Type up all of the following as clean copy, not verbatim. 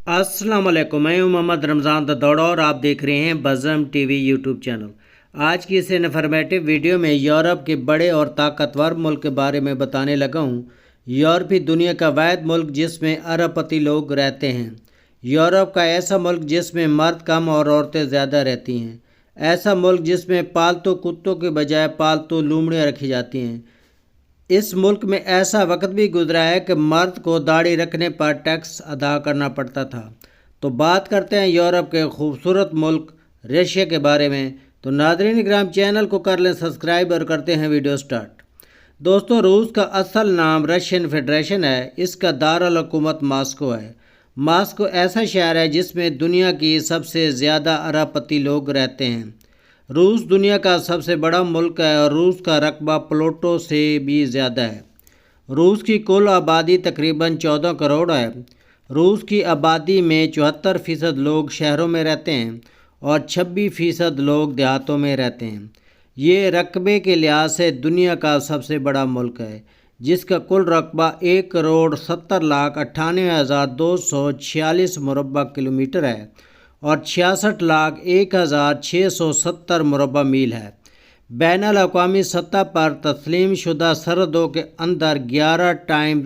अस्सलाम वालेकुम, मैं हूं मोहम्मद रमज़ान ददौड़ा और आप देख रहे हैं बज़म टीवी यूट्यूब चैनल। आज की इस इन्फॉर्मेटिव वीडियो में यूरोप के बड़े और ताकतवर मुल्क के बारे में बताने लगा हूं। यूरोप ही दुनिया का वाहिद मुल्क जिसमें अरबपति लोग रहते हैं। यूरोप का ऐसा मुल्क जिसमें मर्द कम और औरतें ज़्यादा रहती हैं। ऐसा मुल्क जिसमें पालतू कुत्तों के बजाय पालतू लोमड़ियाँ रखी जाती हैं। इस मुल्क में ऐसा वक्त भी गुजरा है कि मर्द को दाढ़ी रखने पर टैक्स अदा करना पड़ता था। तो बात करते हैं यूरोप के खूबसूरत मुल्क रशिया के बारे में। तो नाज़रीन किराम, चैनल को कर लें सब्सक्राइब और करते हैं वीडियो स्टार्ट। दोस्तों, रूस का असल नाम रशियन फेडरेशन है। इसका दारुल हुकूमत मॉस्को है। मॉस्को ऐसा शहर है जिसमें दुनिया की सबसे ज़्यादा अरबपति लोग रहते हैं। रूस दुनिया का सबसे बड़ा मुल्क है और रूस का रकबा प्लूटो से भी ज़्यादा है। रूस की कुल आबादी तकरीबन 14 करोड़ है। रूस की आबादी में 74% लोग शहरों में रहते हैं और 26% लोग देहातों में रहते हैं। ये रकबे के लिहाज से दुनिया का सबसे बड़ा मुल्क है, जिसका कुल रकबा 1,70,98,246 मुरबा किलोमीटर है और 66,01,670 मुरबा मील है। बैनुल अक़वामी सतह पर तस्लीम शुदा सरहदों के अंदर 11 टाइम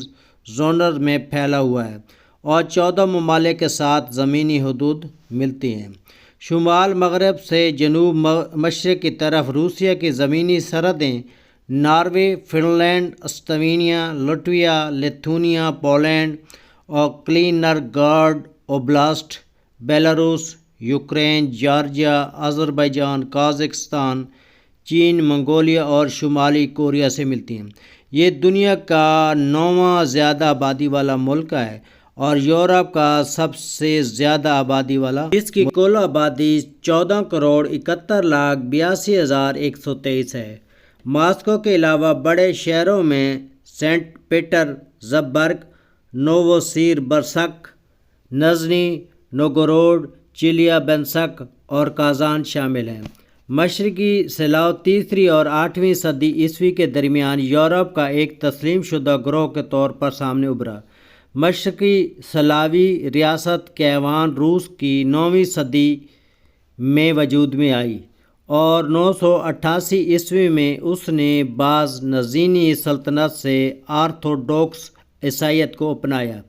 जोनर में फैला हुआ है और 14 ममालिक के साथ ज़मीनी हदूद मिलती हैं। शुमाल मगरब से जनूब मशरक़ की तरफ रूसिया की ज़मीनी सरहदें Norway, Finland, Estonia, Latvia, Lithuania, Poland और Kaliningrad Oblast, Belarus, Ukraine, Georgia, Azerbaijan, Kazakhstan, चीन, मंगोलिया और शुमाली कोरिया से मिलती हैं। ये दुनिया का 9वां ज़्यादा आबादी वाला मुल्क है और यूरोप का सबसे ज़्यादा आबादी वाला, इसकी कुल आबादी 14 करोड़ 71,82,123 है। मॉस्को के अलावा बड़े शहरों में सेंट पीटर्सबर्ग, नोवोसिरबर्स्क, नज़नी नोगोरोड, चिलियाबेंस्क और काज़ान शामिल हैं। मशरक़ी सलाव 3वीं और 8वीं सदी ईस्वी के दरमियान यूरोप का एक तस्लीम शुदा ग्रोह के तौर पर सामने उभरा। मशरक़ी सलावी रियासत केवान रूस की 9वीं सदी में वजूद में आई और 988 ईस्वी में उसने बाज़ नज़ीनी सल्तनत से आर्थोडॉक्स ईसाईयत को अपनाया।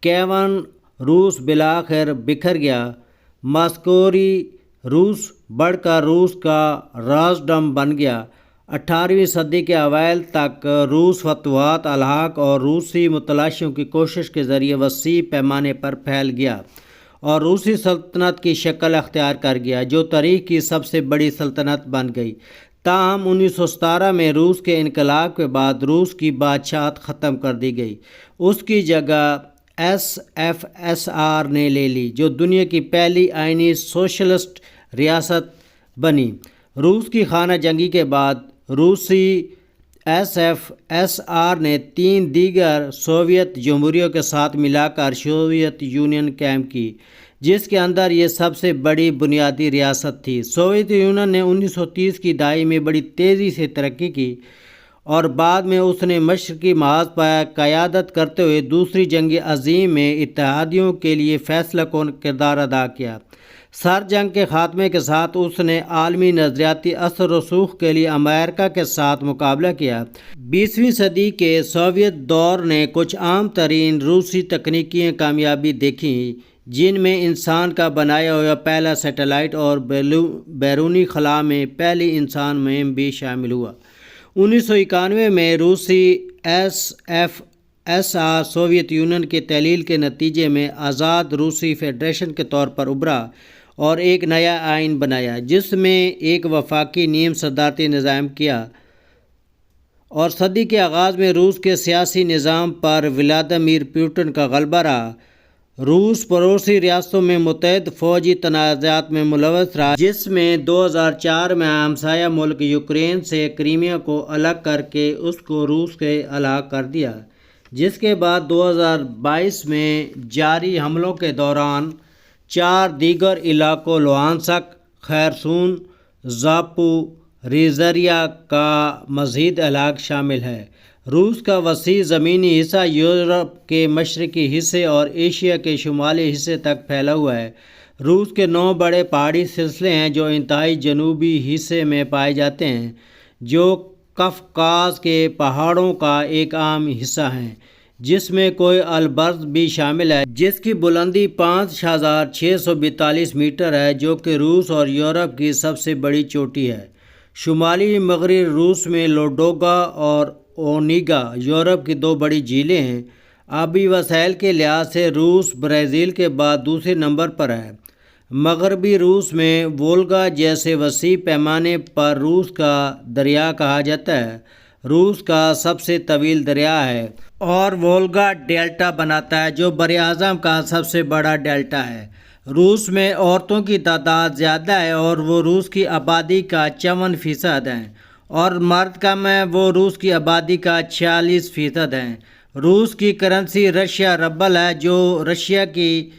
केवान रूस बिलाखिर बिखर गया। मॉस्कोरी रूस बढ़कर रूस का राजडम बन गया। 18वीं सदी के अवाइल तक रूस फतवात, अलहाक और रूसी मुतलाशियों की कोशिश के ज़रिए वसी पैमाने पर फैल गया और रूसी सल्तनत की शक्ल अख्तियार कर गया, जो तारीख़ की सबसे बड़ी सल्तनत बन गई। ताहम 1917 में रूस के इनकलाब के बाद रूस की बादशाहत ख़त्म कर दी गई। उसकी जगह SFSR ने ले ली, जो दुनिया की पहली आइनी सोशलिस्ट रियासत बनी। रूस की खाना जंगी के बाद रूसी SFSR ने 3 दीगर सोवियत जमहूरियों के साथ मिलाकर सोवियत यूनियन कायम की, जिसके अंदर ये सबसे बड़ी बुनियादी रियासत थी। सोवियत यूनियन ने 1930 की दहाई में बड़ी तेज़ी से तरक्की की और बाद में उसने मशरक़ी महाज पर क़यादत करते हुए दूसरी जंग अज़ीम में इत्तेहादियों के लिए फ़ैसला कौन किरदार अदा किया। सर जंग के ख़ात्मे के साथ उसने आलमी नज़रियाती असर रसूख के लिए अमेरिका के साथ मुकाबला किया। 20वीं सदी के सोवियत दौर ने कुछ आम तरीन रूसी तकनीकी कामयाबी देखी, जिनमें इंसान का बनाया हुआ पहला सैटेलाइट और बैरूनी खला में पहली इंसान मुहिम भी शामिल हुआ। 1991 में रूसी SFSR सोवियत यूनियन के तहलील के नतीजे में आज़ाद रूसी फेडरेशन के तौर पर उभरा और एक नया आइन बनाया, जिसमें एक वफाकी नीम सदारती निज़ाम किया और सदी के आगाज़ में रूस के सियासी निज़ाम पर व्लादिमीर पुतिन का गलबा रहा। रूस पड़ोसी रियासतों में मुतहद फ़ौजी तनाज़ात में मुलव्वस रहा, जिसमें 2004 में हमसाया मुल्क यूक्रेन से क्रीमिया को अलग करके उसको रूस के अलग कर दिया, जिसके बाद 2022 में जारी हमलों के दौरान 4 दीगर इलाकों लुहानस्क, खैरसून, ज़ापोरिज़िया का मज़ीद अलग शामिल है। روس کا وسیع زمینی حصہ یورپ کے مشرقی حصے اور ایشیا کے شمالی حصے تک پھیلا ہوا ہے۔ روس کے 9 بڑے پہاڑی سلسلے ہیں جو انتہائی جنوبی حصے میں پائے جاتے ہیں، جو قفقاز کے پہاڑوں کا ایک عام حصہ ہیں، جس میں کوہ البرز بھی شامل ہے، جس کی بلندی 5642 میٹر ہے، جو کہ روس اور یورپ کی سب سے بڑی چوٹی ہے۔ شمالی مغربی روس میں لوڈوگا اور اونیگا یورپ کی 2 بڑی جھیلیں ہیں۔ آبی وسائل کے لحاظ سے روس برازیل کے بعد دوسرے نمبر پر ہے۔ مغربی روس میں وولگا جسے وسیع پیمانے پر روس کا دریا کہا جاتا ہے، روس کا سب سے طویل دریا ہے اور وولگا ڈیلٹا بناتا ہے جو براعظم کا سب سے بڑا ڈیلٹا ہے۔ روس میں عورتوں کی تعداد زیادہ ہے اور وہ روس کی آبادی کا 54% ہیں، اور مرد کم ہیں، وہ روس کی آبادی کا 46% ہیں۔ روس کی کرنسی رشیا ربل ہے، جو رشیا کی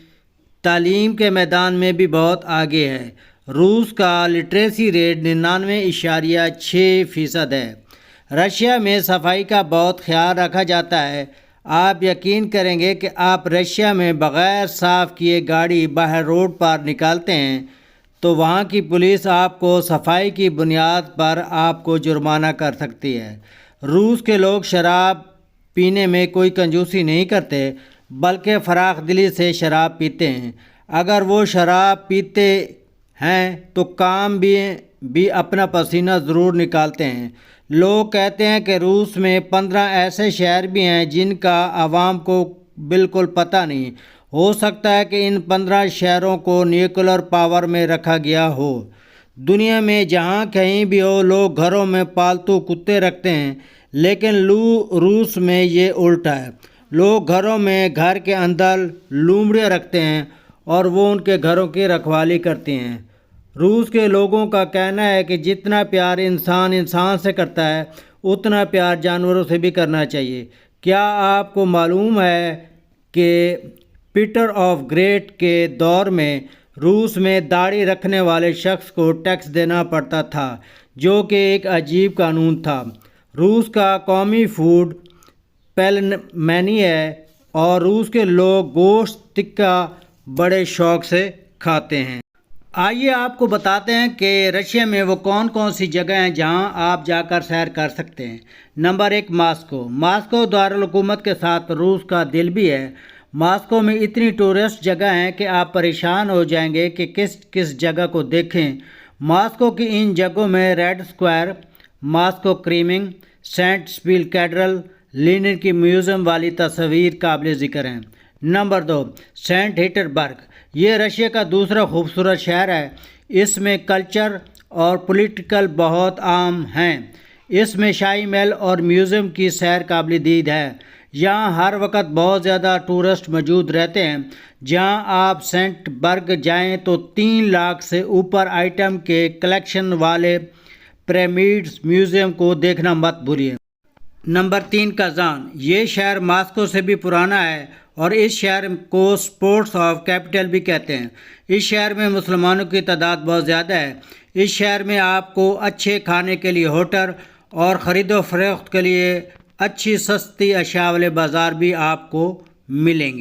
تعلیم کے میدان میں بھی بہت آگے ہے۔ روس کا لٹریسی ریٹ 99.6% ہے۔ رشیا میں صفائی کا بہت خیال رکھا جاتا ہے۔ آپ یقین کریں گے کہ آپ رشیا میں بغیر صاف کیے گاڑی باہر روڈ پر نکالتے ہیں تو وہاں کی پولیس آپ کو صفائی کی بنیاد پر آپ کو جرمانہ کر سکتی ہے۔ روس کے لوگ شراب پینے میں کوئی کنجوسی نہیں کرتے، بلکہ فراخ دلی سے شراب پیتے ہیں۔ اگر وہ شراب پیتے ہیں تو کام بھی اپنا پسینہ ضرور نکالتے ہیں۔ لوگ کہتے ہیں کہ روس میں 15 ایسے شہر بھی ہیں جن کا عوام کو بالکل پتہ نہیں۔ ہو سکتا ہے کہ ان 15 شہروں کو نیوکلر پاور میں رکھا گیا ہو۔ دنیا میں جہاں کہیں بھی ہو، لوگ گھروں میں پالتو کتے رکھتے ہیں، لیکن روس میں یہ الٹا ہے۔ لوگ گھروں میں گھر کے اندر لومڑیاں رکھتے ہیں اور وہ ان کے گھروں کی رکھوالی کرتی ہیں۔ روس کے لوگوں کا کہنا ہے کہ جتنا پیار انسان سے کرتا ہے، اتنا پیار جانوروں سے بھی کرنا چاہیے۔ کیا آپ کو معلوم ہے کہ پیٹر آف گریٹ کے دور میں روس میں داڑھی رکھنے والے شخص کو ٹیکس دینا پڑتا تھا، جو کہ ایک عجیب قانون تھا۔ روس کا قومی فوڈ پیلمینی ہے اور روس کے لوگ گوشت ٹکا بڑے شوق سے کھاتے ہیں۔ آئیے آپ کو بتاتے ہیں کہ رشیا میں وہ کون کون سی جگہ ہیں جہاں آپ جا کر سیر کر سکتے ہیں۔ Number 1، Moscow. ماسکو دارالحکومت کے ساتھ روس کا دل بھی ہے۔ ماسکو میں اتنی ٹورسٹ جگہ ہیں کہ آپ پریشان ہو جائیں گے کہ کس جگہ کو دیکھیں۔ ماسکو کی ان جگہوں میں red square, Moscow Kremlin, saint سپیل کیتھیڈرل، لینن کی میوزیم والی تصویر قابل ذکر ہیں۔ نمبر 2، سینٹ پیٹر برگ۔ یہ رشیا کا دوسرا خوبصورت شہر ہے۔ اس میں کلچر اور پولیٹیکل بہت عام ہیں۔ اس میں شاہی محل اور میوزیم کی سیر قابل دید ہے۔ یہاں ہر وقت بہت زیادہ ٹورسٹ موجود رہتے ہیں۔ جہاں آپ سینٹ برگ جائیں تو 3 لاکھ سے اوپر آئٹم کے کلیکشن والے پیرامیڈز میوزیم کو دیکھنا مت بھولیے۔ Number 3، Kazan. یہ شہر ماسکو سے بھی پرانا ہے اور اس شہر کو سپورٹس آف کیپٹل بھی کہتے ہیں۔ اس شہر میں مسلمانوں کی تعداد بہت زیادہ ہے۔ اس شہر میں آپ کو اچھے کھانے کے لیے ہوٹل اور خرید و فروخت کے لیے اچھی سستی اشیاء والے بازار بھی آپ کو ملیں گے۔